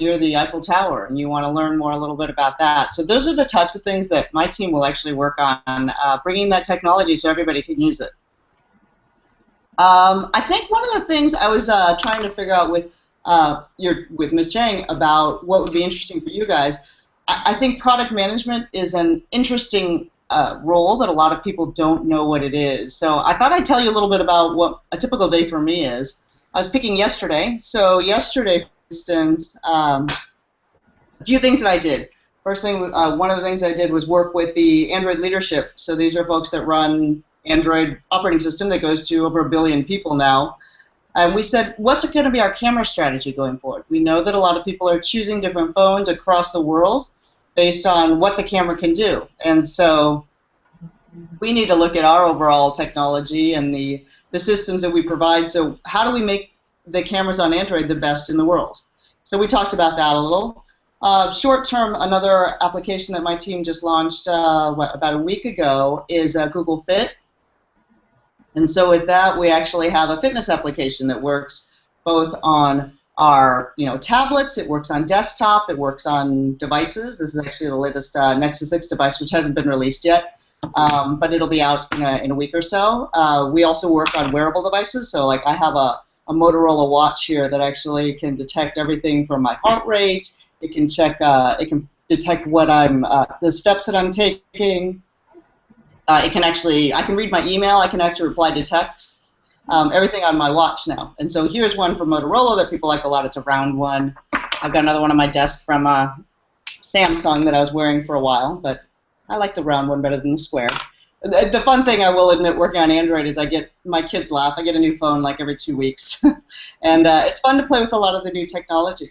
near the Eiffel Tower and you want to learn more a little bit about that. So those are the types of things that my team will actually work on, bringing that technology so everybody can use it. I think one of the things I was trying to figure out with Ms. Chang about what would be interesting for you guys, I think product management is an interesting role that a lot of people don't know what it is. So I thought I'd tell you a little bit about what a typical day for me is. I was picking yesterday. So yesterday, for instance, a few things that I did. First thing, one of the things I did was work with the Android leadership. So these are folks that run Android operating system that goes to over 1 billion people now. And we said, what's going to be our camera strategy going forward? We know that a lot of people are choosing different phones across the world based on what the camera can do. And so we need to look at our overall technology and the systems that we provide. So how do we make the cameras on Android the best in the world? So we talked about that a little. Short term, another application that my team just launched about a week ago is Google Fit. And so with that, we actually have a fitness application that works both on our tablets, it works on desktop, it works on devices. This is actually the latest Nexus 6 device, which hasn't been released yet, but it'll be out in a week or so. We also work on wearable devices, so like I have a Motorola watch here that actually can detect everything from my heart rate. It can check, it can detect what the steps that I'm taking. I can read my email, I can actually reply to texts, everything on my watch now. And so here's one from Motorola that people like a lot. It's a round one. I've got another one on my desk from Samsung that I was wearing for a while, but I like the round one better than the square. The fun thing, I will admit, working on Android is my kids laugh. I get a new phone like every 2 weeks. And it's fun to play with a lot of the new technology.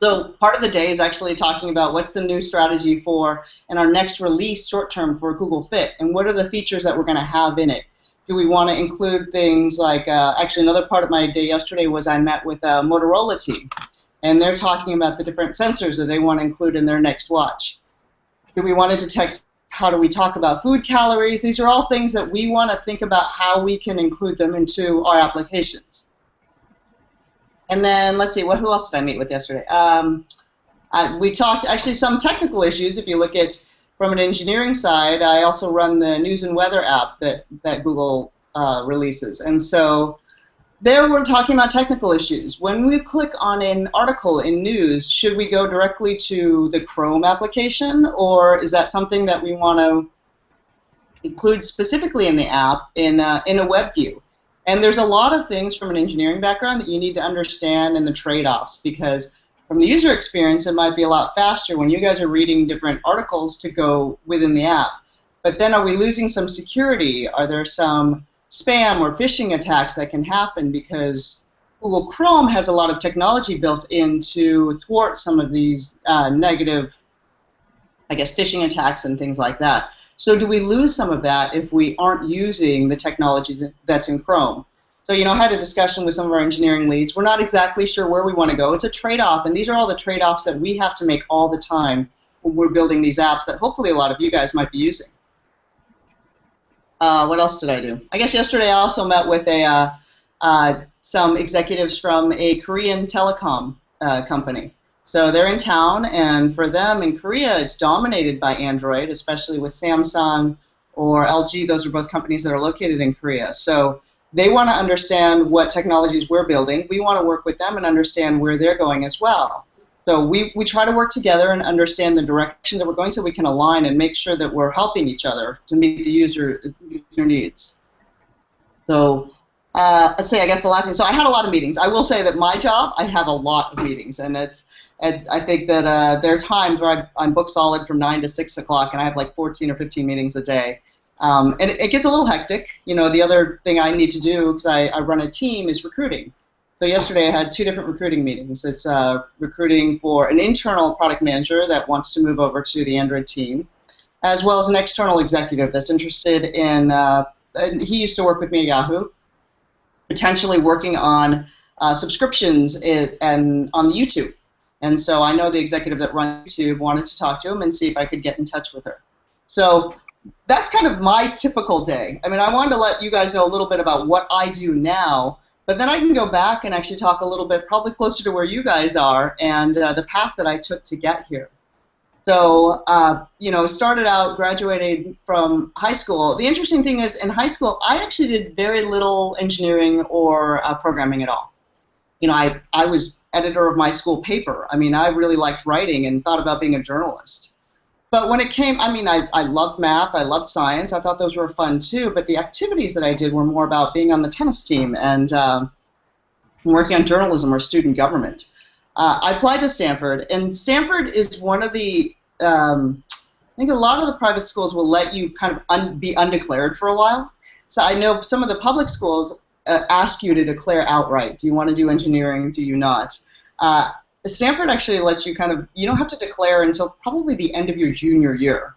So part of the day is actually talking about what's the new strategy for and our next release short term for Google Fit, and what are the features that we're going to have in it. Do we want to include things like, actually another part of my day yesterday was I met with a Motorola team, and they're talking about the different sensors that they want to include in their next watch. Do we want to detect, how do we talk about food calories? These are all things that we want to think about how we can include them into our applications. And then, let's see, who else did I meet with yesterday? We talked, actually, some technical issues. If you look at, from an engineering side, I also run the news and weather app that Google releases. And so there we're talking about technical issues. When we click on an article in news, should we go directly to the Chrome application, or is that something that we want to include specifically in the app in a web view? And there's a lot of things from an engineering background that you need to understand in the trade-offs, because from the user experience, it might be a lot faster when you guys are reading different articles to go within the app. But then are we losing some security? Are there some spam or phishing attacks that can happen? Because Google Chrome has a lot of technology built in to thwart some of these negative, I guess, phishing attacks and things like that. So do we lose some of that if we aren't using the technology that's in Chrome? So, I had a discussion with some of our engineering leads. We're not exactly sure where we want to go. It's a trade-off, and these are all the trade-offs that we have to make all the time when we're building these apps that hopefully a lot of you guys might be using. What else did I do? I guess yesterday I also met with some executives from a Korean telecom company. So they're in town, and for them in Korea, it's dominated by Android, especially with Samsung or LG. Those are both companies that are located in Korea. So they want to understand what technologies we're building. We want to work with them and understand where they're going as well. So we try to work together and understand the direction that we're going so we can align and make sure that we're helping each other to meet the user needs. So let's say, I guess the last thing. So I had a lot of meetings. I will say that my job, I have a lot of meetings, and I think that there are times where I'm booked solid from 9 to 6 o'clock, and I have like 14 or 15 meetings a day. And it gets a little hectic. The other thing I need to do, because I run a team, is recruiting. So yesterday I had 2 different recruiting meetings. It's recruiting for an internal product manager that wants to move over to the Android team, as well as an external executive that's interested in, and he used to work with me at Yahoo, potentially working on subscriptions and on the YouTube. And so I know the executive that runs YouTube, wanted to talk to him and see if I could get in touch with her. So that's kind of my typical day. I mean, I wanted to let you guys know a little bit about what I do now, But then I can go back and actually talk a little bit, probably closer to where you guys are, and the path that I took to get here. So, you know, started out, graduated from high school. The interesting thing is, in high school, I actually did very little engineering or programming at all. You know, I was editor of my school paper. I mean, I really liked writing and thought about being a journalist. But when it came, I mean, I loved math, I loved science, I thought those were fun too, but the activities that I did were more about being on the tennis team and working on journalism or student government. I applied to Stanford, and Stanford is one of the, I think a lot of the private schools will let you kind of be undeclared for a while. So I know some of the public schools ask you to declare outright. Do you want to do engineering? Do you not? Stanford actually lets you kind of, you don't have to declare until probably the end of your junior year.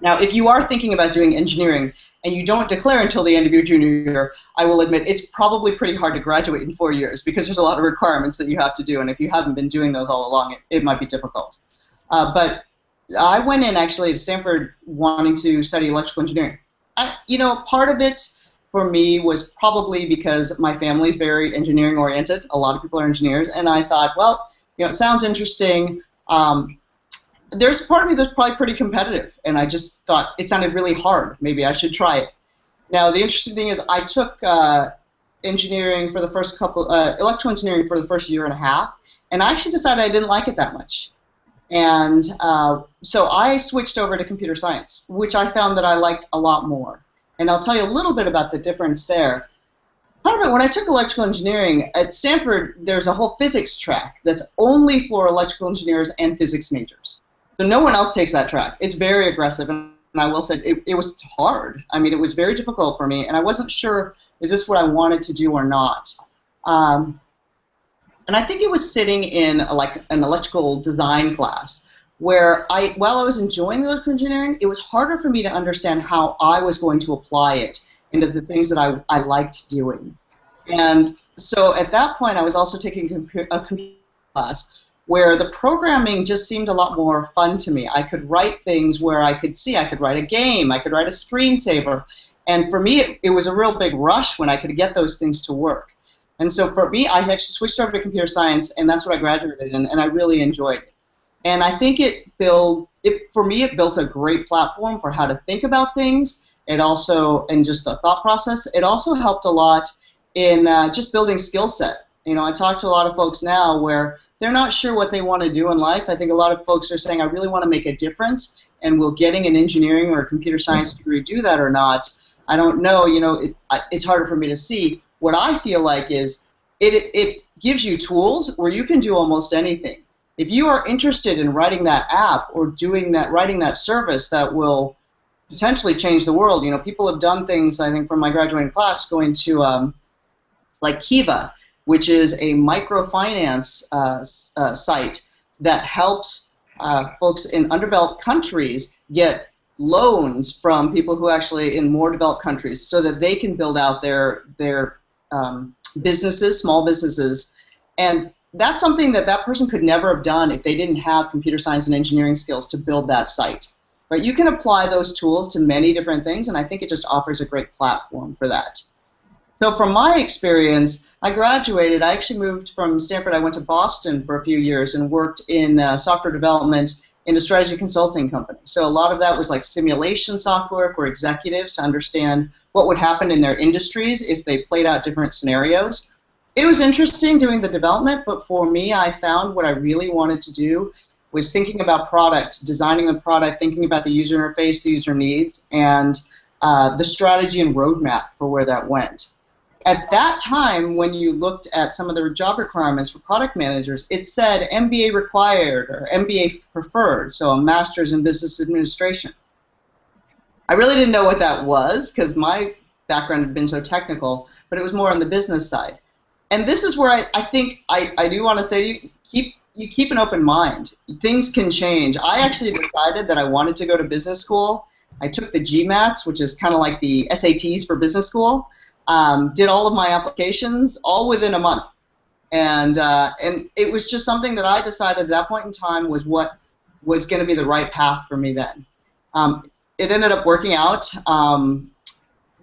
Now, if you are thinking about doing engineering and you don't declare until the end of your junior year, I will admit it's probably pretty hard to graduate in 4 years because there's a lot of requirements that you have to do, and if you haven't been doing those all along, it might be difficult. But I went in actually to Stanford wanting to study electrical engineering. You know, part of it for me was probably because my family's very engineering oriented. A lot of people are engineers, and I thought, well, you know, it sounds interesting. There's part of me that's probably pretty competitive, and I just thought it sounded really hard. Maybe I should try it. Now, the interesting thing is I took engineering for the first electrical engineering for the first year and a half, and I actually decided I didn't like it that much. And so I switched over to computer science, which I found that I liked a lot more. And I'll tell you a little bit about the difference there. Part of it, when I took electrical engineering, at Stanford, there's a whole physics track that's only for electrical engineers and physics majors. So no one else takes that track. It's very aggressive, and I will say it was hard. I mean, it was very difficult for me, and I wasn't sure, is this what I wanted to do or not? And I think it was sitting in like an electrical design class where while I was enjoying the electrical engineering, it was harder for me to understand how I was going to apply it into the things that I liked doing. And so at that point, I was also taking a computer class where the programming just seemed a lot more fun to me. I could write things where I could write a game, I could write a screensaver. And for me, it was a real big rush when I could get those things to work. And so for me, I actually switched over to computer science, and that's what I graduated in, and I really enjoyed it. And I think for me, it built a great platform for how to think about things. It also, and just the thought process, it also helped a lot in just building skill set. You know, I talk to a lot of folks now where they're not sure what they want to do in life. I think a lot of folks are saying, I really want to make a difference, and will getting an engineering or a computer science degree do that or not? I don't know. You know, it's harder for me to see. What I feel like is it gives you tools where you can do almost anything. If you are interested in writing that app or writing that service that will potentially change the world, you know, people have done things, I think, from my graduating class, going to like Kiva, which is a microfinance site that helps folks in undeveloped countries get loans from people who actually in more developed countries so that they can build out their businesses, small businesses. And that's something that person could never have done if they didn't have computer science and engineering skills to build that site. Right? You can apply those tools to many different things, and I think it just offers a great platform for that. So from my experience, I graduated. I actually moved from Stanford. I went to Boston for a few years and worked in software development in a strategy consulting company. So a lot of that was like simulation software for executives to understand what would happen in their industries if they played out different scenarios. It was interesting doing the development, but for me, I found what I really wanted to do was thinking about product, designing the product, thinking about the user interface, the user needs, and the strategy and roadmap for where that went. At that time, when you looked at some of the job requirements for product managers, it said MBA required or MBA preferred, so a master's in business administration. I really didn't know what that was because my background had been so technical, but it was more on the business side. And this is where I think I do want to say you keep an open mind. Things can change. I actually decided that I wanted to go to business school. I took the GMATs, which is kind of like the SATs for business school. Did all of my applications all within a month, and it was just something that I decided at that point in time was what was going to be the right path for me then. It ended up working out.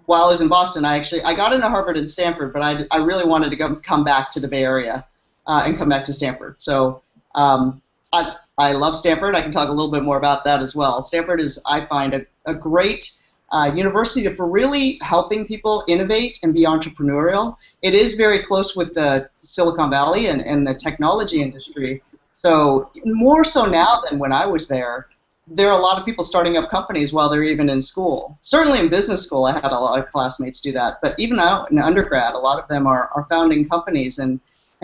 while I was in Boston, I got into Harvard and Stanford, but I really wanted to come back to the Bay Area and come back to Stanford. So I love Stanford. I can talk a little bit more about that as well. Stanford is, I find, a great university for really helping people innovate and be entrepreneurial. It is very close with the Silicon Valley and the technology industry. So more so now than when I was there, there are a lot of people starting up companies while they're even in school. Certainly in business school, I had a lot of classmates do that. But even out in undergrad, a lot of them are founding companies and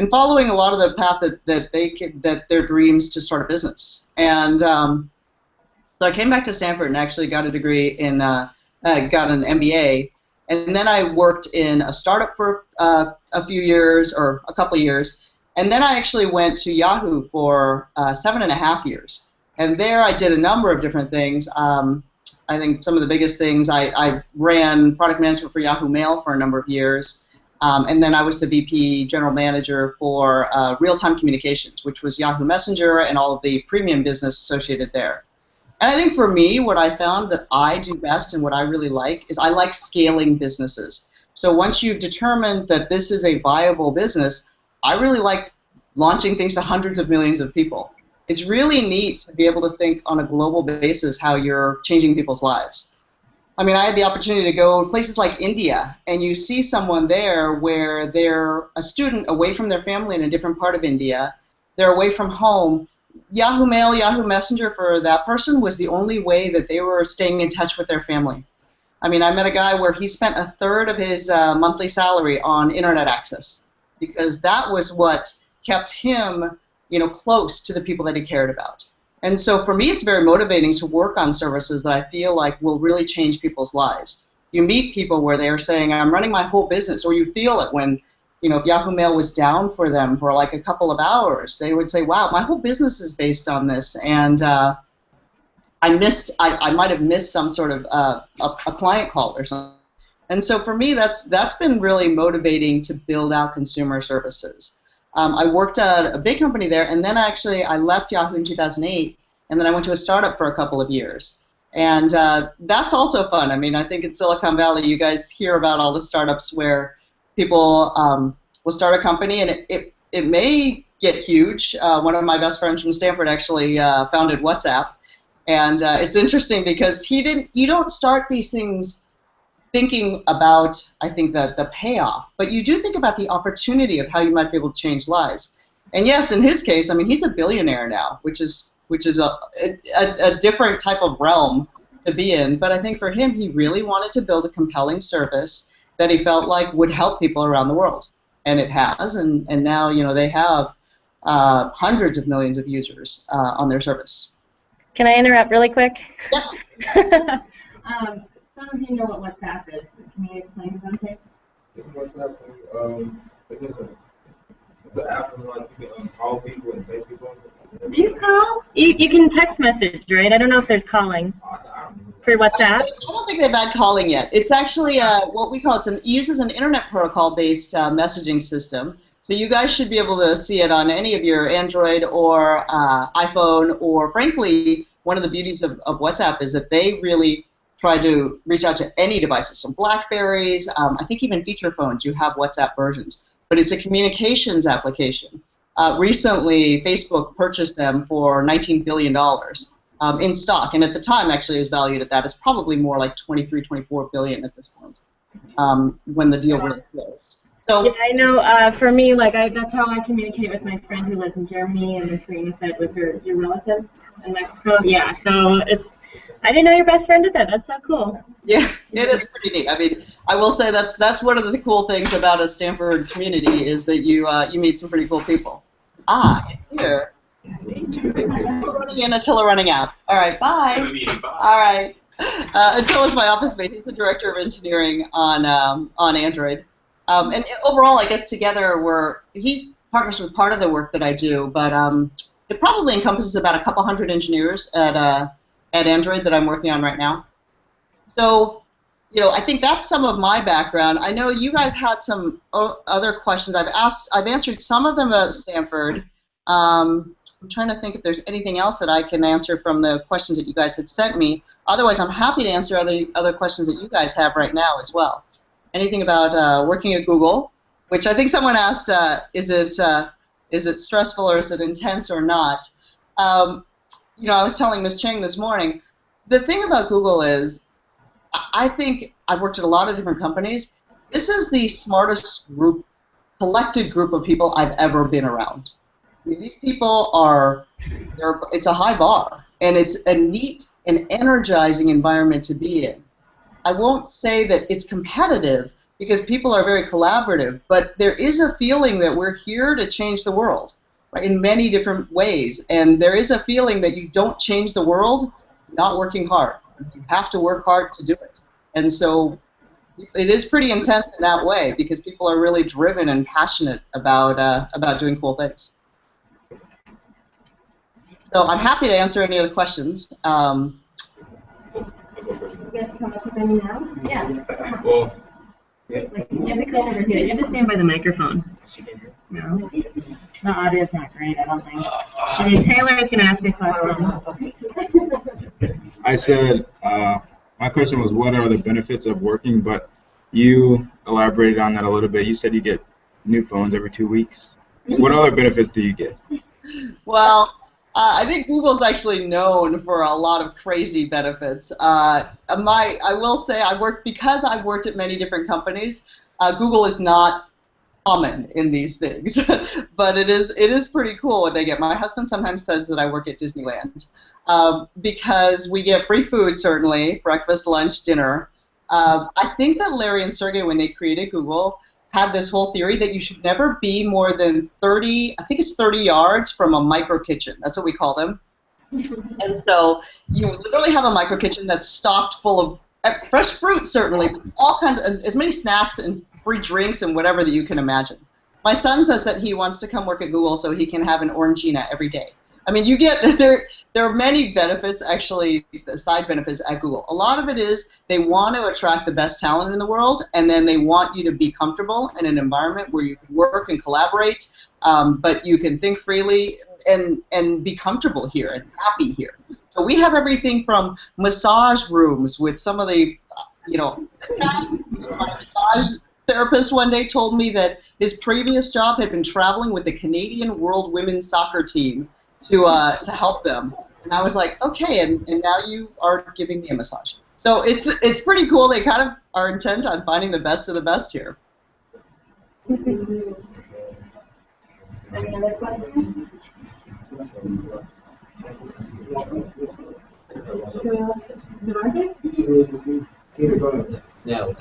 following a lot of the path that their dreams to start a business. And so I came back to Stanford and actually got a degree in, got an MBA. And then I worked in a startup for a few years, or a couple of years. And then I actually went to Yahoo for 7.5 years. And there I did a number of different things. I think some of the biggest things, I ran product management for Yahoo Mail for a number of years. And then I was the VP general manager for real-time communications, which was Yahoo Messenger and all of the premium business associated there. And I think for me, what I found that I do best and what I really like is I like scaling businesses. So once you've determined that this is a viable business, I really like launching things to hundreds of millions of people. It's really neat to be able to think on a global basis how you're changing people's lives. I mean, I had the opportunity to go places like India, and you see someone there where they're a student away from their family in a different part of India. They're away from home. Yahoo Mail, Yahoo Messenger for that person was the only way that they were staying in touch with their family. I mean, I met a guy where he spent a third of his monthly salary on internet access because that was what kept him, close to the people that he cared about. And so for me, it's very motivating to work on services that I feel like will really change people's lives. You meet people where they are saying, I'm running my whole business, or you feel it when, if Yahoo Mail was down for them for like a couple of hours, they would say, wow, my whole business is based on this. And I might have missed some sort of a client call or something. And so for me, that's been really motivating to build out consumer services. I worked at a big company there, and then I left Yahoo in 2008, and then I went to a startup for a couple of years. And that's also fun. I mean, I think in Silicon Valley, you guys hear about all the startups where people will start a company, and it may get huge. One of my best friends from Stanford actually founded WhatsApp, and it's interesting because you don't start these things thinking about, I think, the payoff, but you do think about the opportunity of how you might be able to change lives. And yes, in his case, I mean, he's a billionaire now, which is a different type of realm to be in. But I think for him, he really wanted to build a compelling service that he felt like would help people around the world, and it has. And now, they have hundreds of millions of users on their service. Can I interrupt really quick? Yeah. Some of you know what WhatsApp is. Can you explain something? WhatsApp is the app where you can call people and text people. Do you call? You can text message, right? I don't know if there's calling for WhatsApp. I don't think they've had calling yet. It's actually what we call it uses an internet protocol-based messaging system. So you guys should be able to see it on any of your Android or iPhone, or frankly, one of the beauties of WhatsApp is that they really try to reach out to any devices. So Blackberries, I think even feature phones, you have WhatsApp versions. But it's a communications application. Recently, Facebook purchased them for $19 billion in stock. And at the time, actually, it was valued at that. It's probably more like 23, 24 billion at this point when the deal really closed. So, yeah, I know. For me, that's how I communicate with my friend who lives in Germany, and then Sabrina said with your relatives in Mexico. Yeah, so I didn't know your best friend did that. That's so cool. Yeah, it is pretty neat. I mean, I will say that's one of the cool things about a Stanford community is that you meet some pretty cool people. Here. Running in, Attila running out. All right, bye. All right. Attila's my office mate. He's the director of engineering on Android. And overall, I guess together he partners with part of the work that I do, but it probably encompasses about a couple hundred engineers at Android that I'm working on right now. So, I think that's some of my background. I know you guys had some other questions I've answered some of them at Stanford. I'm trying to think if there's anything else that I can answer from the questions that you guys had sent me. Otherwise, I'm happy to answer other questions that you guys have right now as well. Anything about working at Google, which I think someone asked, is it stressful or is it intense or not? You know, I was telling Ms. Chang this morning, the thing about Google is, I think I've worked at a lot of different companies. This is the smartest group, collected group of people I've ever been around. I mean, these people it's a high bar, and it's a neat and energizing environment to be in. I won't say that it's competitive because people are very collaborative, but there is a feeling that we're here to change the world, right, in many different ways, and there is a feeling that you don't change the world not working hard. You have to work hard to do it. And so it is pretty intense in that way because people are really driven and passionate about doing cool things. So I'm happy to answer any other questions. You guys come up with any now? Yeah. Well, You have to stand over here. You have to stand by the microphone. No. The audio is not great, I don't think. I mean, Taylor is going to ask a question. I said, my question was, what are the benefits of working? But you elaborated on that a little bit. You said you get new phones every 2 weeks. What other benefits do you get? Well, I think Google's actually known for a lot of crazy benefits. I will say because I've worked at many different companies, Google is not common in these things, but it is pretty cool what they get. My husband sometimes says that I work at Disneyland because we get free food, certainly, breakfast, lunch, dinner. I think that Larry and Sergey, when they created Google, had this whole theory that you should never be more than 30 yards from a micro kitchen. That's what we call them. And so you literally have a micro kitchen that's stocked full of fresh fruit, certainly, all kinds of, as many snacks and free drinks and whatever that you can imagine. My son says that he wants to come work at Google so he can have an Orangina every day. I mean, you get there are many benefits, actually, side benefits at Google. A lot of it is they want to attract the best talent in the world, and then they want you to be comfortable in an environment where you can work and collaborate, but you can think freely and be comfortable here and happy here. So we have everything from massage rooms with some of the, my massage therapist one day told me that his previous job had been traveling with the Canadian World Women's Soccer team to help them. And I was like, okay, and now you are giving me a massage. So it's pretty cool. They kind of are intent on finding the best of the best here. Any other questions? No.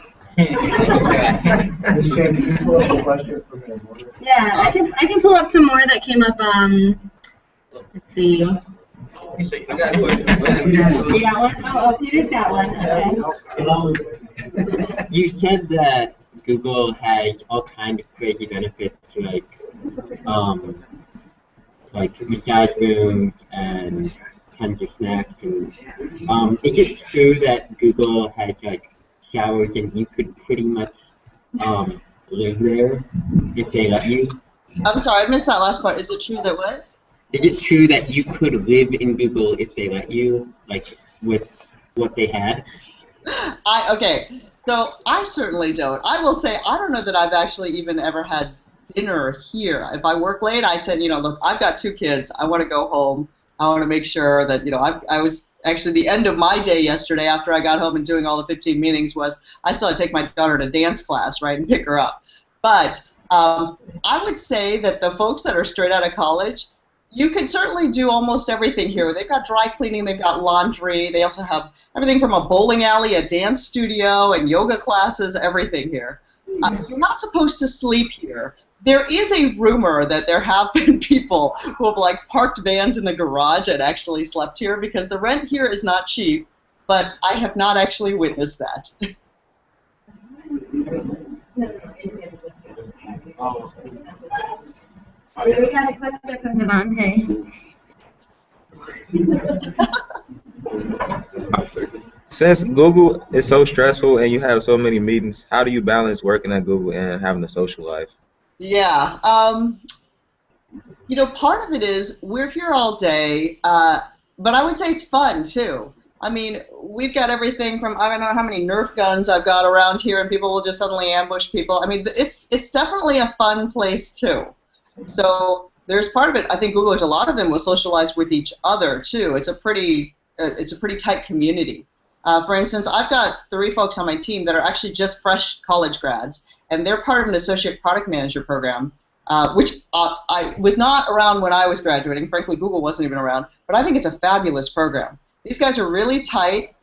Yeah, I can pull up some more that came up. Let's see. I got a question. You got one? Oh, Peter's got one. Okay. You said that Google has all kinds of crazy benefits, like massage rooms and tons of snacks. And is it true that Google has showers and you could pretty much live there if they let you? I'm sorry, I missed that last part. Is it true that what? Is it true that you could live in Google if they let you, with what they had? Okay, so I certainly don't. I will say I don't know that I've actually even ever had dinner here. If I work late, I tend, look, I've got 2 kids. I want to go home. I want to make sure that, I was actually the end of my day yesterday after I got home and doing all the 15 meetings was I still had to take my daughter to dance class, right, and pick her up. But I would say that the folks that are straight out of college, you can certainly do almost everything here. They've got dry cleaning, they've got laundry, they also have everything from a bowling alley, a dance studio, and yoga classes, everything here. You're not supposed to sleep here. There is a rumor that there have been people who have parked vans in the garage and actually slept here because the rent here is not cheap, but I have not actually witnessed that. We got a question from Devante. Since Google is so stressful and you have so many meetings, how do you balance working at Google and having a social life? Yeah. You know, part of it is we're here all day, but I would say it's fun too. I mean, we've got everything from, I don't know how many Nerf guns I've got around here, and people will just suddenly ambush people. I mean, it's definitely a fun place too. So there's part of it. I think Googlers, a lot of them will socialize with each other too. It's a pretty tight community. For instance, I've got 3 folks on my team that are actually just fresh college grads, and they're part of an associate product manager program, which I was not around when I was graduating. Frankly, Google wasn't even around, but I think it's a fabulous program. These guys are really tight.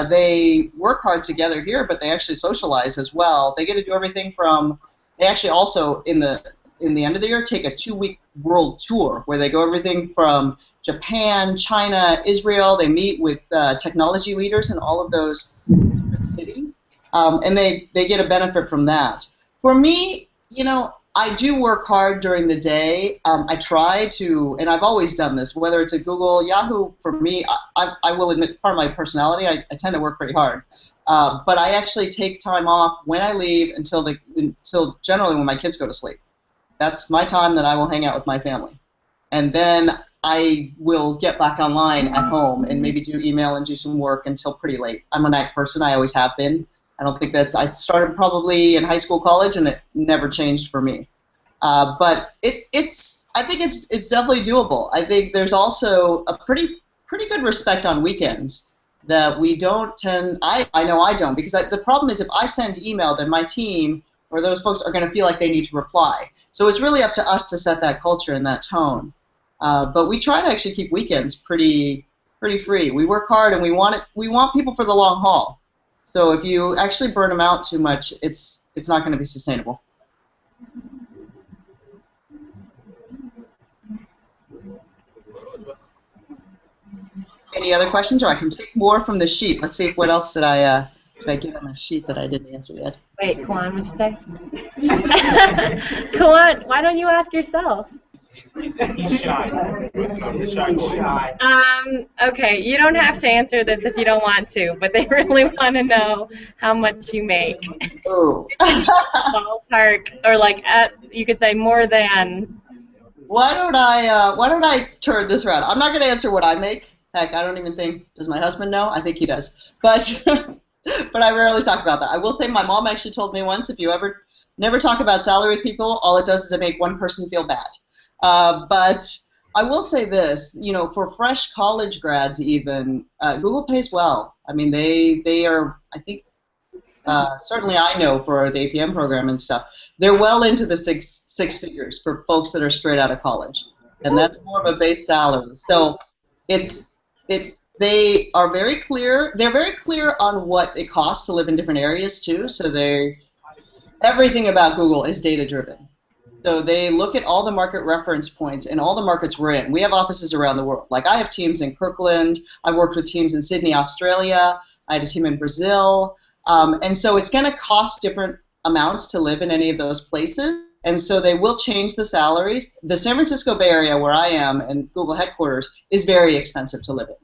They work hard together here, but they actually socialize as well. They get to do everything from, they actually also, in the end of the year, take a 2-week world tour where they go everything from Japan, China, Israel. They meet with technology leaders in all of those different cities, and they get a benefit from that. For me, you know, I do work hard during the day. I try to, and I've always done this, whether it's at Google, Yahoo. For me, I will admit, part of my personality, I tend to work pretty hard. But I actually take time off when I leave until generally when my kids go to sleep. That's my time that I will hang out with my family. And then I will get back online at home and maybe do email and do some work until pretty late. I'm a night person. I always have been. I don't think that I started probably in high school, college, and it never changed for me. But I think it's definitely doable. I think there's also a pretty good respect on weekends that we don't tend. I know I don't, because the problem is if I send email, then my team or those folks are going to feel like they need to reply. So it's really up to us to set that culture and that tone. But we try to actually keep weekends pretty free. We work hard and we want people for the long haul. So if you actually burn them out too much, it's not going to be sustainable. Any other questions, or I can take more from the sheet. Let's see what else did I get on the sheet that I didn't answer yet. Wait, Kawan, what'd you say? Kawan, why don't you ask yourself? He's shy. He's shy. Okay, you don't have to answer this if you don't want to, but they really want to know how much you make. Ooh. Ballpark, or like you could say more than. Why don't I turn this around? I'm not going to answer what I make. Heck, I don't even think. Does my husband know? I think he does. But but I rarely talk about that. I will say my mom actually told me once, if you ever never talk about salary with people, all it does is it make one person feel bad. But I will say this, you know, for fresh college grads even, Google pays well. I mean, they are, I think, certainly I know for the APM program and stuff, they're well into the six figures for folks that are straight out of college. And that's more of a base salary. So they are very clear. They're very clear on what it costs to live in different areas too. So everything about Google is data driven. So they look at all the market reference points in all the markets we're in. We have offices around the world. Like I have teams in Kirkland. I've worked with teams in Sydney, Australia. I had a team in Brazil. And so it's going to cost different amounts to live in any of those places. And so they will change the salaries. The San Francisco Bay Area, where I am, and Google headquarters, is very expensive to live in.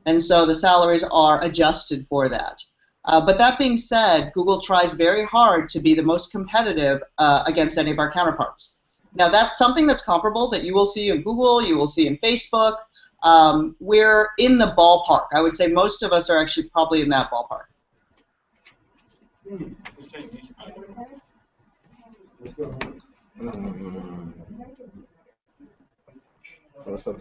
And so the salaries are adjusted for that. But that being said, Google tries very hard to be the most competitive against any of our counterparts. Now that's something that's comparable that you will see in Google, you will see in Facebook. We're in the ballpark. I would say most of us are actually probably in that ballpark. What's up?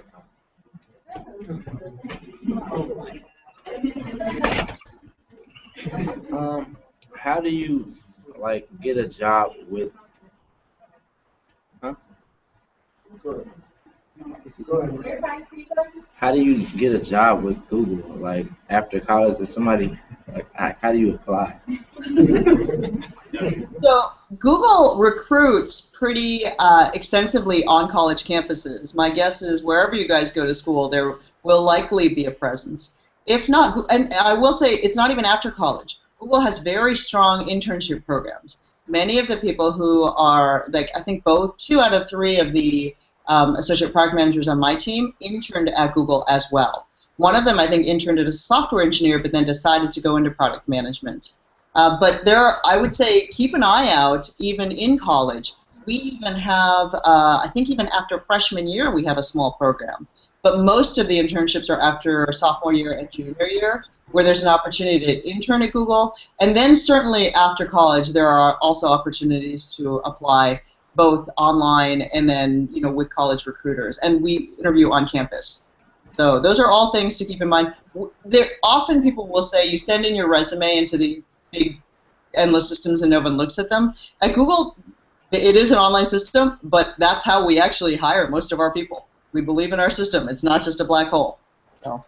How do you like get a job with? Huh? How do you get a job with Google? Like after college, is somebody like how do you apply? So Google recruits pretty extensively on college campuses. My guess is wherever you guys go to school, there will likely be a presence. If not, and I will say it's not even after college. Google has very strong internship programs. Many of the people who are, like I think 2 out of 3 of the associate product managers on my team interned at Google as well. One of them I think interned as a software engineer but then decided to go into product management. But I would say keep an eye out even in college. we even have, I think even after freshman year, we have a small program. But most of the internships are after sophomore year and junior year, where there's an opportunity to intern at Google. And then certainly after college, there are also opportunities to apply both online and then, with college recruiters. And we interview on campus. So those are all things to keep in mind. Often people will say you send in your resume into these big endless systems and no one looks at them. At Google, it is an online system, but that's how we actually hire most of our people. We believe in our system. It's not just a black hole. So.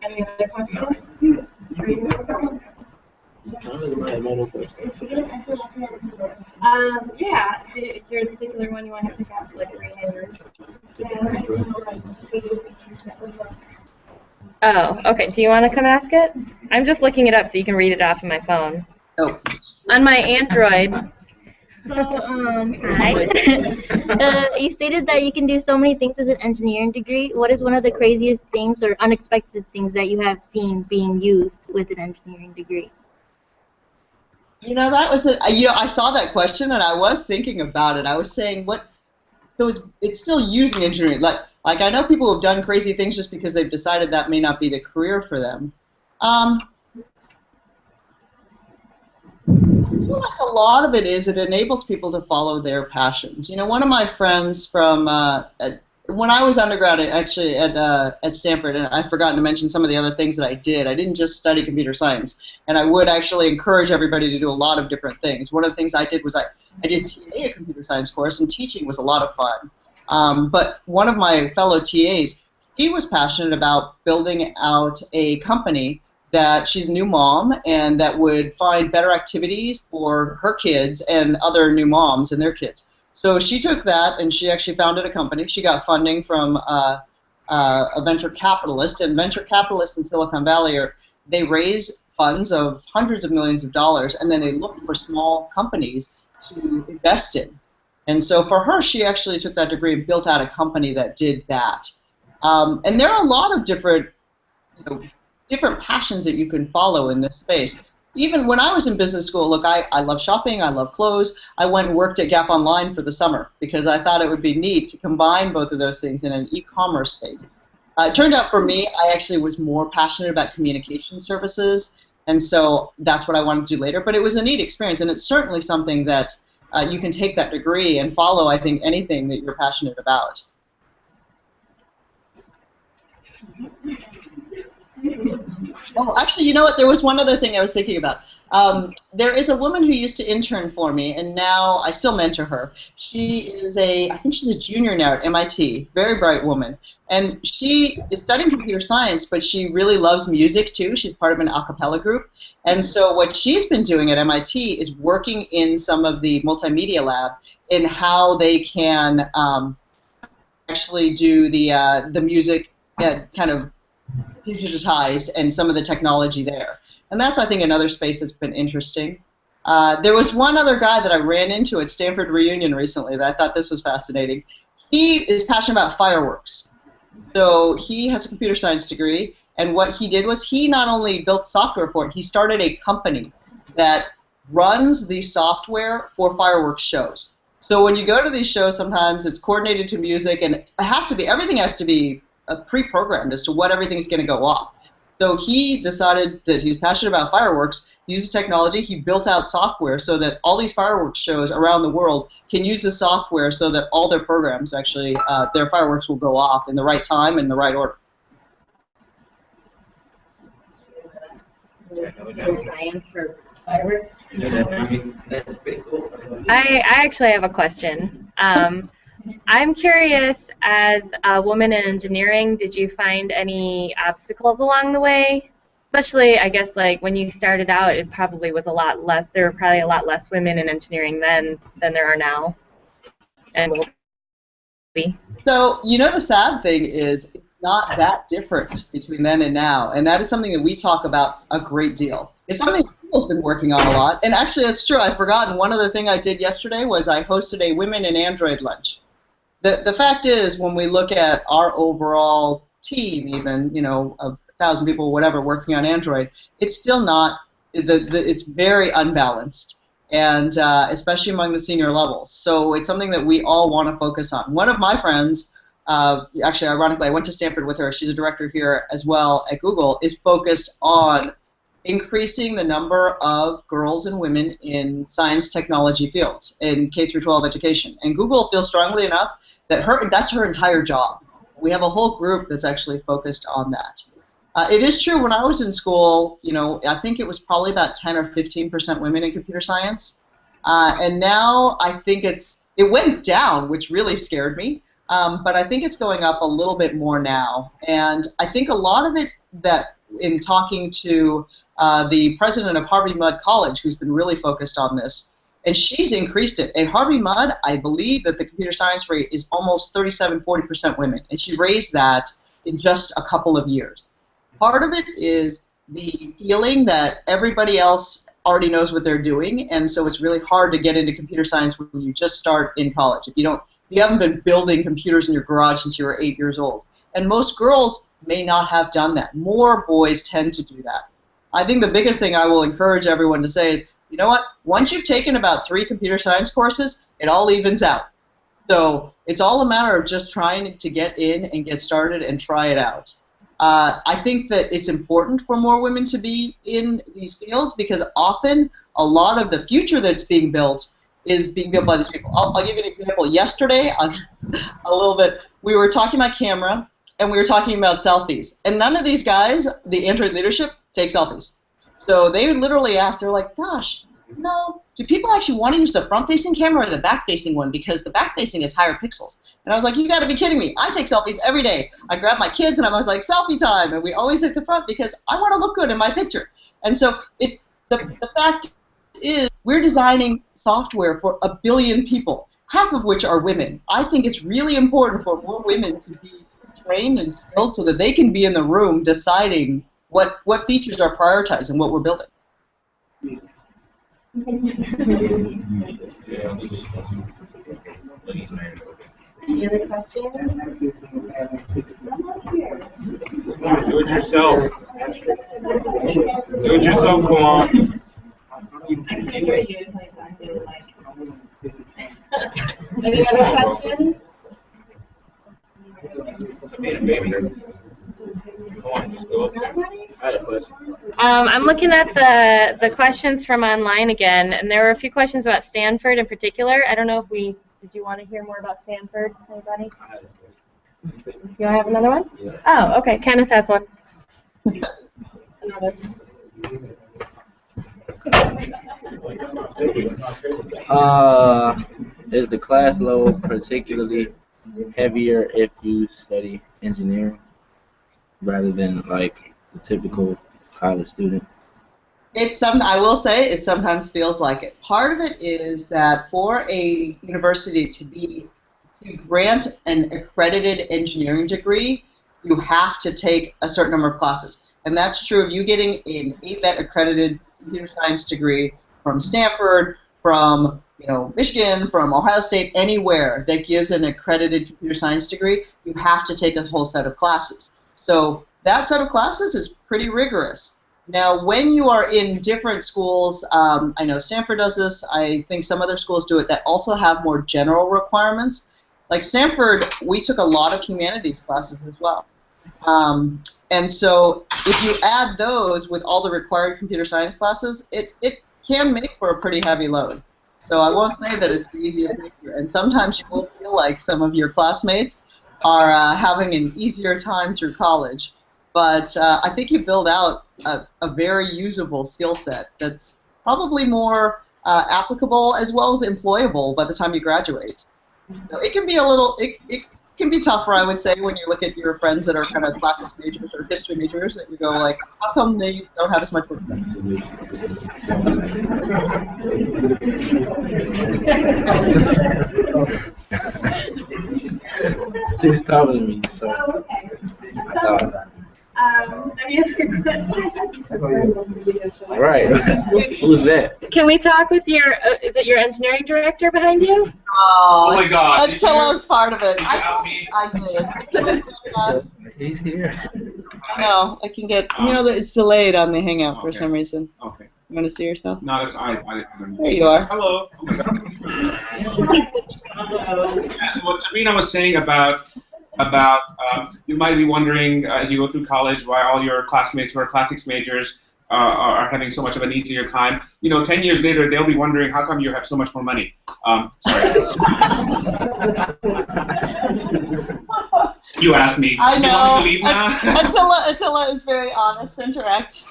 Any other questions? Yeah. Is there a particular one you want to pick up, like a rehangers? Oh, okay. Do you want to come ask it? I'm just looking it up so you can read it off of my phone. Oh. On my Android. So, hi. You stated that you can do so many things with an engineering degree. What is one of the craziest things or unexpected things that you have seen being used with an engineering degree? That was I saw that question and I was thinking about it. I was saying, so it's still using engineering. Like I know people who have done crazy things just because they've decided that may not be the career for them. I feel like a lot of it enables people to follow their passions. One of my friends from when I was undergrad, actually at Stanford, and I've forgotten to mention some of the other things that I did. I didn't just study computer science, and I would actually encourage everybody to do a lot of different things. One of the things I did was I did TA a computer science course, and teaching was a lot of fun. But one of my fellow TAs, he was passionate about building out a company that she's a new mom and that would find better activities for her kids and other new moms and their kids. So she took that and she actually founded a company. She got funding from a venture capitalist, and venture capitalists in Silicon Valley they raise funds of hundreds of millions of dollars, and then they look for small companies to invest in. And so for her, she actually took that degree and built out a company that did that. And there are a lot of different passions that you can follow in this space. Even when I was in business school, look, I love shopping, I love clothes. I went and worked at Gap Online for the summer because I thought it would be neat to combine both of those things in an e-commerce space. It turned out for me, I actually was more passionate about communication services, and so that's what I wanted to do later. But it was a neat experience, and it's certainly something that you can take that degree and follow, I think, anything that you're passionate about. Oh, actually, you know what? There was one other thing I was thinking about. There is a woman who used to intern for me, and now I still mentor her. She is I think she's a junior now at MIT, very bright woman. And she is studying computer science, but she really loves music too. She's part of an a cappella group. And so what she's been doing at MIT is working in some of the multimedia lab in how they can actually do the music kind of digitized and some of the technology there. And that's, I think, another space that's been interesting. There was one other guy that I ran into at Stanford Reunion recently that I thought this was fascinating. He is passionate about fireworks. So he has a computer science degree, and what he did was he not only built software for it, he started a company that runs the software for fireworks shows. So when you go to these shows, sometimes it's coordinated to music, and it has to be, everything has to be pre-programmed as to what everything's going to go off. So he decided that he was passionate about fireworks, used technology, he built out software so that all these fireworks shows around the world can use the software so that all their programs actually, their fireworks will go off in the right time and the right order. I actually have a question. I'm curious, as a woman in engineering, did you find any obstacles along the way? Especially, I guess, like when you started out, it probably was a lot less. There were probably a lot less women in engineering then than there are now, and will be. So, the sad thing is, it's not that different between then and now, and that is something that we talk about a great deal. It's something Google's been working on a lot, and actually, that's true. I've forgotten. One other thing I did yesterday was I hosted a Women in Android lunch. The fact is, when we look at our overall team, even, of 100,000 people, whatever, working on Android, it's still not, it's very unbalanced, and especially among the senior levels. So it's something that we all want to focus on. One of my friends, actually, ironically, I went to Stanford with her. She's a director here as well at Google, is focused on increasing the number of girls and women in science technology fields in K through 12 education. And Google feels strongly enough that that's her entire job. We have a whole group that's actually focused on that. It is true, when I was in school, you know, I think it was probably about 10 or 15% women in computer science. And now I think it went down, which really scared me. But I think it's going up a little bit more now. And I think a lot of it that in talking to the president of Harvey Mudd College, who's been really focused on this, and she's increased it. At Harvey Mudd, I believe that the computer science rate is almost 37–40% women, and she raised that in just a couple of years. Part of it is the feeling that everybody else already knows what they're doing, and so it's really hard to get into computer science when you just start in college. If you haven't been building computers in your garage since you were 8 years old. And most girls may not have done that. More boys tend to do that. I think the biggest thing I will encourage everyone to say is, you know what, once you've taken about 3 computer science courses, it all evens out. So it's all a matter of just trying to get in and get started and try it out. I think that it's important for more women to be in these fields because often a lot of the future that's being built is being built by these people. I'll give you an example. Yesterday, a little bit, we were talking about camera, and we were talking about selfies. And none of these guys, the Android leadership, take selfies. So they literally asked, they're like, gosh, you know, do people actually want to use the front-facing camera or the back-facing one? Because the back-facing is higher pixels. And I was like, you got to be kidding me. I take selfies every day. I grab my kids, and I was like, selfie time. And we always hit the front because I want to look good in my picture. And so it's the fact is we're designing software for 1 billion people, half of which are women. I think it's really important for more women to be trained and skilled so that they can be in the room deciding what features are prioritized and what we're building. Any other questions? Do it yourself. Do it yourself, come on. Any other questions? I'm looking at the questions from online again, and there were a few questions about Stanford in particular. I don't know if did you want to hear more about Stanford, anybody? You want to have another one? Yeah. Oh, okay. Kenneth has one. Another. Is the class load particularly heavier if you study engineering rather than like the typical college student? I will say it sometimes feels like it. Part of it is that for a university to grant an accredited engineering degree, you have to take a certain number of classes. And that's true of you getting an ABET accredited computer science degree from Stanford, from Michigan, from Ohio State, anywhere that gives an accredited computer science degree, you have to take a whole set of classes. So that set of classes is pretty rigorous. Now, when you are in different schools, I know Stanford does this, I think some other schools do it, that also have more general requirements. Like Stanford, we took a lot of humanities classes as well. And so if you add those with all the required computer science classes, it can make for a pretty heavy load. So I won't say that it's the easiest major. And sometimes you will feel like some of your classmates are having an easier time through college. But I think you build out a very usable skill set that's probably more applicable as well as employable by the time you graduate. So it can be it can be tougher, I would say, when you look at your friends that are kind of classics majors or history majors, and you go like, how come they don't have as much work? She was talking to me, so Oh, okay. I thought. Any other All right. Who's that? Can we talk with your, is it your engineering director behind you? Oh, my God. Attila's part of it. Did you out me? I did. He's here. I know. I can get, you know, it's delayed on the Hangout for Okay. some reason. Okay. You want to see yourself? No, that's I don't know. There you are. Hello. Oh my God. What Sabrina was saying about you might be wondering as you go through college why all your classmates who are classics majors are having so much of an easier time. You know, 10 years later, they'll be wondering how come you have so much more money. Sorry. You asked me. I Do you want me know. to leave now? Attila is very honest and direct.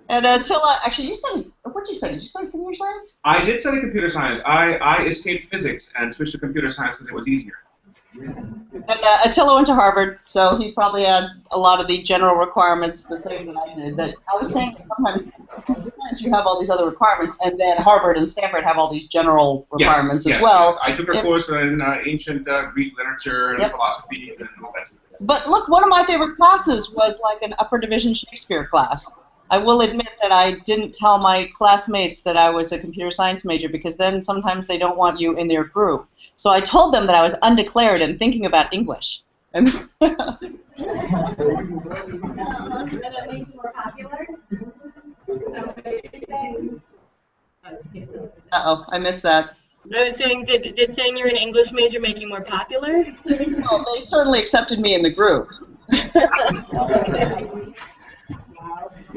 And Attila, actually, you studied, what did you study? Did you study computer science? I did study computer science. I escaped physics and switched to computer science because it was easier. And Attila went to Harvard, so he probably had a lot of the general requirements the same that I did. That I was saying that sometimes you have all these other requirements, and then Harvard and Stanford have all these general requirements as well. Yes. I took a course in ancient Greek literature and philosophy and all that stuff. But look, one of my favorite classes was like an upper division Shakespeare class. I will admit that I didn't tell my classmates that I was a computer science major because then sometimes they don't want you in their group. So I told them that I was undeclared and thinking about English. And that it makes you more popular? uh-oh, I missed that. I was saying, did saying you're an English major make you more popular? Well, they certainly accepted me in the group.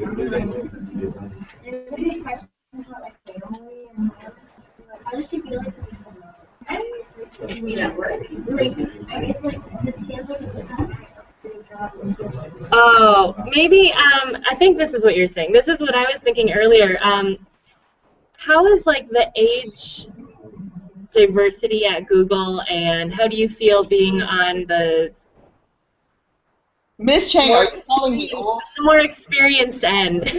Any questions about like family and how does she feel like this? You mean at work? Like, I guess like this family is Oh, maybe, I think this is what you're saying. This is what I was thinking earlier. How is like the age diversity at Google, and how do you feel being on the Miss Chang, are you calling me old? more experienced end?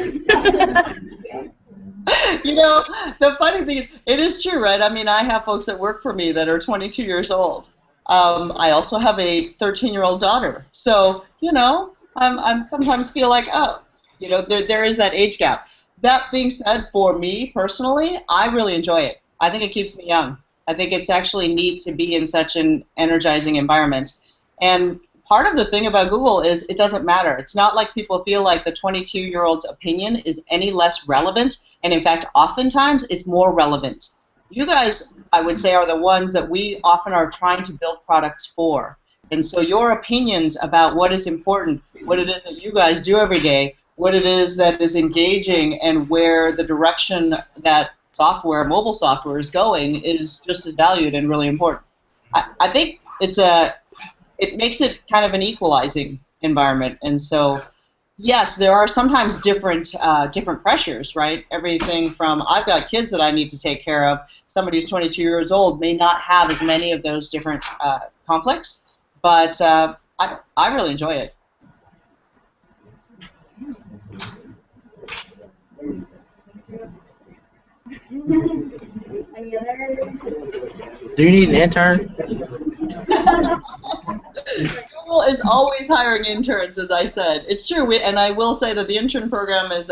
You know, the funny thing is, it is true, right? I mean, I have folks that work for me that are 22 years old. I also have a 13-year-old daughter. So, you know, I'm sometimes feel like, oh, you know, there is that age gap. That being said, for me personally, I really enjoy it. I think it keeps me young. I think it's actually neat to be in such an energizing environment. And part of the thing about Google is it doesn't matter. It's not like people feel like the 22-year-old's opinion is any less relevant, and in fact, oftentimes it's more relevant. You guys, I would say, are the ones that we often are trying to build products for. And so your opinions about what is important, what it is that you guys do every day, what it is that is engaging, and where the direction that software, mobile software, is going is just as valued and really important. I think it makes it kind of an equalizing environment. And so, yes, there are sometimes different pressures, right? Everything from I've got kids that I need to take care of. Somebody who's 22 years old may not have as many of those different conflicts, but I really enjoy it. Any other? Do you need an intern? Google is always hiring interns, as I said. It's true, and I will say that the intern program is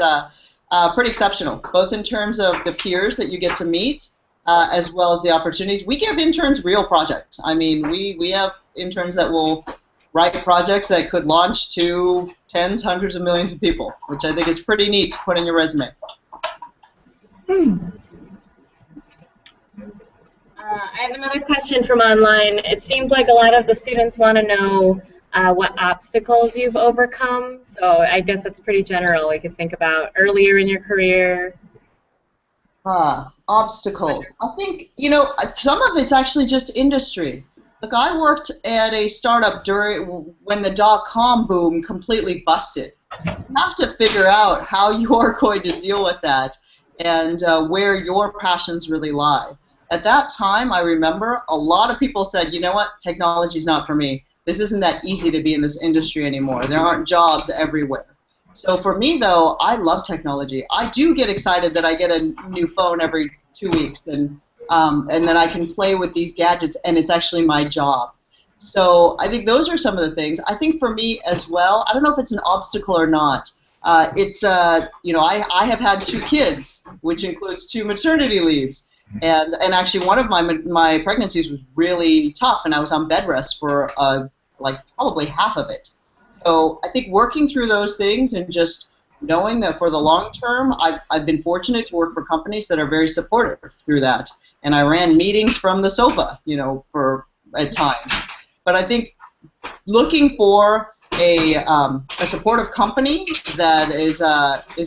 pretty exceptional, both in terms of the peers that you get to meet, as well as the opportunities. We give interns real projects. I mean, we have interns that will write projects that could launch to tens, hundreds of millions of people, which I think is pretty neat to put in your resume. I have another question from online. It seems like a lot of the students want to know what obstacles you've overcome. So I guess that's pretty general. We could think about earlier in your career. Obstacles. I think, you know, some of it's actually just industry. Look, I worked at a startup when the dot-com boom completely busted. You have to figure out how you're going to deal with that and where your passions really lie. At that time, I remember a lot of people said, you know what, technology's not for me. This isn't that easy to be in this industry anymore. There aren't jobs everywhere. So for me, though, I love technology. I do get excited that I get a new phone every 2 weeks, and then I can play with these gadgets, and it's actually my job. So I think those are some of the things. I think for me as well, I don't know if it's an obstacle or not, I have had 2 kids, which includes 2 maternity leaves, and actually one of my pregnancies was really tough, and I was on bed rest for like probably half of it. So I think working through those things and just knowing that for the long term, I've been fortunate to work for companies that are very supportive through that, and I ran meetings from the sofa, for at times. But I think looking for a supportive company that is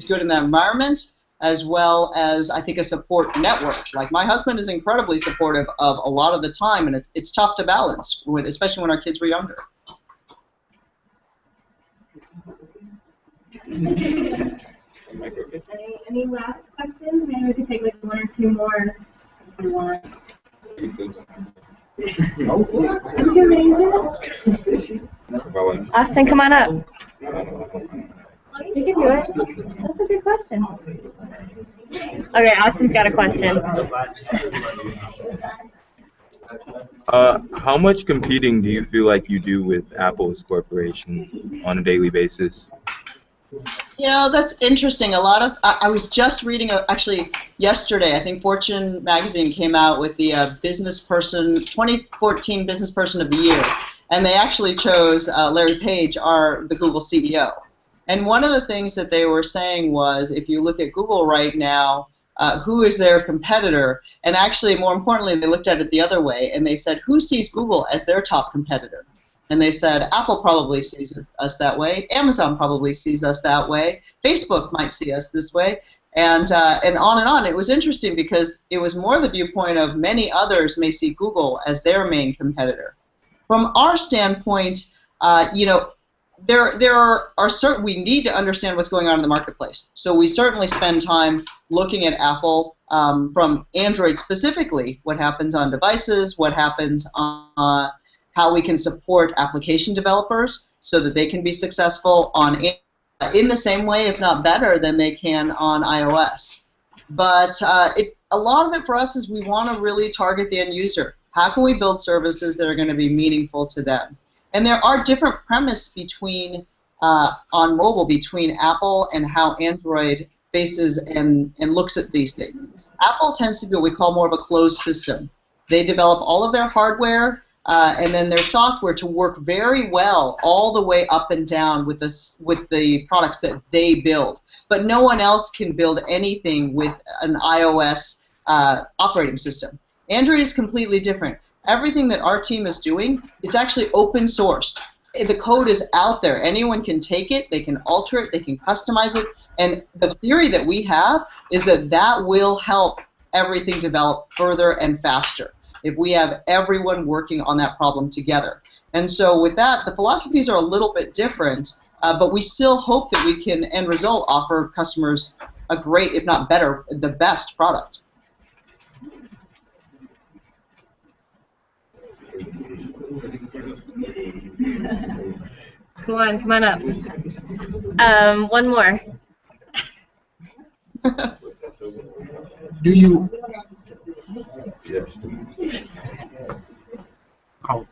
good in the environment, as well as I think a support network. Like my husband is incredibly supportive of a lot of the time, and it's tough to balance, especially when our kids were younger. Any last questions? Maybe we could take like 1 or 2 more if you want. 2 minutes. Austin, come on up. You can do it. That's a good question. Okay, Austin's got a question. How much competing do you feel like you do with Apple's corporation on a daily basis? That's interesting. I was just reading, actually yesterday, I think Fortune magazine came out with the 2014 Business Person of the Year, and they actually chose Larry Page, the Google CEO. And one of the things that they were saying was, if you look at Google right now, who is their competitor? And actually, more importantly, they looked at it the other way, and they said, who sees Google as their top competitor? And they said, Apple probably sees us that way, Amazon probably sees us that way, Facebook might see us this way, and on and on. It was interesting because it was more the viewpoint of many others may see Google as their main competitor. From our standpoint, there are certain, we need to understand what's going on in the marketplace. So we certainly spend time looking at Apple from Android specifically, what happens on devices, what happens on how we can support application developers so that they can be successful in the same way, if not better, than they can on iOS. But a lot of it for us is we want to really target the end user. How can we build services that are going to be meaningful to them? And there are different premises on mobile between Apple and how Android faces and looks at these things. Apple tends to be what we call more of a closed system. They develop all of their hardware and then their software to work very well all the way up and down with the products that they build. But no one else can build anything with an iOS operating system. Android is completely different. Everything that our team is doing, it's actually open sourced. The code is out there. Anyone can take it, they can alter it, they can customize it, and the theory that we have is that will help everything develop further and faster if we have everyone working on that problem together. And so with that, the philosophies are a little bit different, but we still hope that we can, end result, offer customers a great, if not better, the best product. Come on up. One more. Do you? Oh.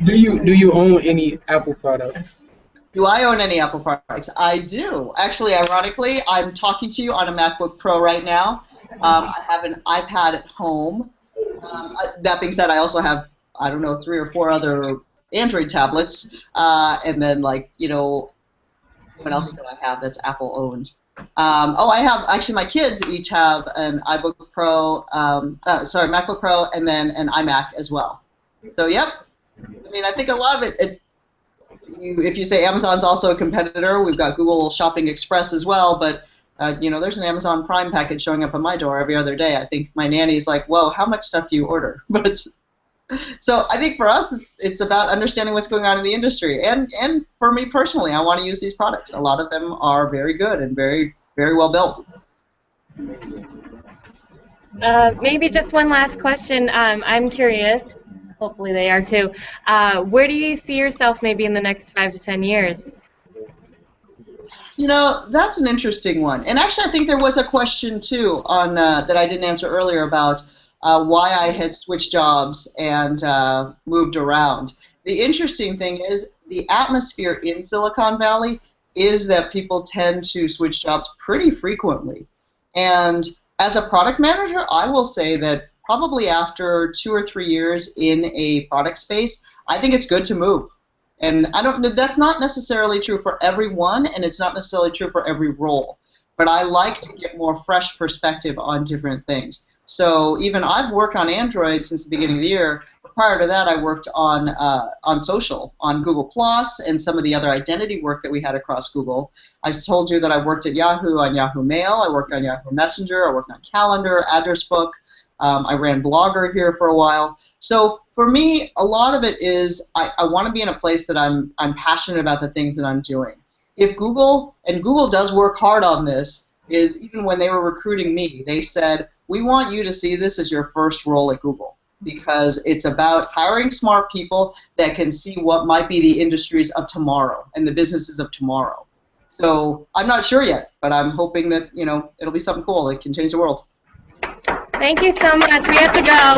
Do you own any Apple products? Do I own any Apple products? I do. Actually, ironically, I'm talking to you on a MacBook Pro right now. I have an iPad at home. That being said, I also have, 3 or 4 other Android tablets, and then what else do I have that's Apple owned? I have, actually my kids each have an MacBook Pro, and then an iMac as well. So yep, I think a lot of it, if you say Amazon's also a competitor, we've got Google Shopping Express as well, but there's an Amazon Prime package showing up at my door every other day. I think my nanny's like, whoa, how much stuff do you order? But so I think for us, it's about understanding what's going on in the industry. And for me personally, I want to use these products. A lot of them are very good and very, very well built. Maybe just one last question. I'm curious, hopefully they are too. Where do you see yourself maybe in the next 5 to 10 years? That's an interesting one. And actually, I think there was a question, too, on that I didn't answer earlier about why I had switched jobs and moved around. The interesting thing is the atmosphere in Silicon Valley is that people tend to switch jobs pretty frequently. And as a product manager, I will say that probably after 2 or 3 years in a product space, I think it's good to move. And that's not necessarily true for everyone, and it's not necessarily true for every role. But I like to get more fresh perspective on different things. So even I've worked on Android since the beginning of the year. Prior to that, I worked on social, on Google Plus, and some of the other identity work that we had across Google. I've told you that I worked at Yahoo on Yahoo Mail. I worked on Yahoo Messenger. I worked on Calendar, Address Book. I ran Blogger here for a while. So for me, a lot of it is I want to be in a place that I'm passionate about the things that I'm doing. If Google, and Google does work hard on this, is even when they were recruiting me, they said, we want you to see this as your first role at Google, because it's about hiring smart people that can see what might be the industries of tomorrow and the businesses of tomorrow. So I'm not sure yet, but I'm hoping that, you know, it'll be something cool that can change the world. Thank you so much. We have to go.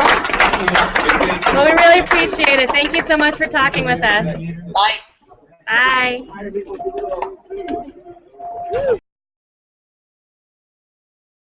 Well, we really appreciate it. Thank you so much for talking with us. Bye. Bye.